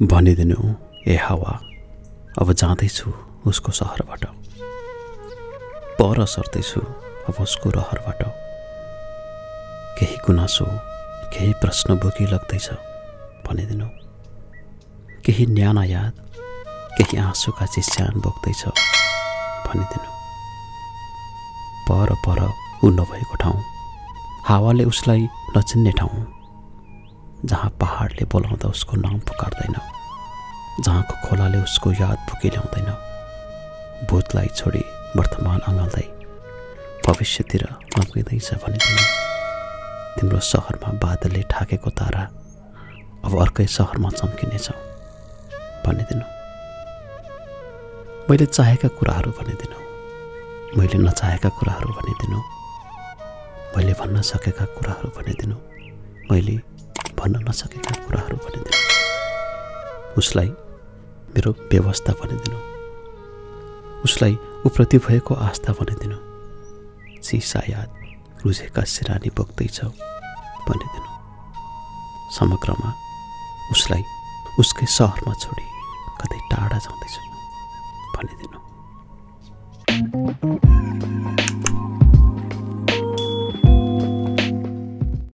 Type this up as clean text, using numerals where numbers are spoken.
भनिदिनु ए हावा, अब जाँदैछु उसको सहरबाट, पर सर्दैछु अब उसको रहरबाट। केही गुनासो, केही प्रश्न बोकी लाग्दैछ भनिदिनु। केही न्याना याद, केही आँसुका चिस्यान बोक्दैछ भनिदिनु। पर पर ऊ नभएको ठाउँ, हावाले उसलाई नचिन्ने ठाउँ, जहाँ पहाडले बोलाउँदा उसको नाम पुकार्दैन, जहाँको खोलाले उसको याद फुकी ल्याउँदैन। भूतलाई छोडी वर्तमान अँगाल्दै भविष्यतिर लम्किँदैछ भनिदिनु। तिम्रो सहरमा बादलले ढाकेको तारा अब अर्कै सहरमा चम्किनेछ भनिदिनु। मैले चाहेका कुराहरू भनिदिनु, मैले नचाहेका कुराहरू भनिदिनु, मैले भन्न सकेका कुराहरू भनिदिनु, मैले भन्न नसकेका कुराहरू भनिदिनु। उसलाई मेरो व्यवस्था भनिदिनु, उसलाई उप्रति भएको आस्था भनिदिनु। सिसा याद रुझेका सिरानी बोक्दैछ भनिदिनु। समग्रमा उसलाई उसकै सहरमा छोडी कतै टाढा जाँदैछु।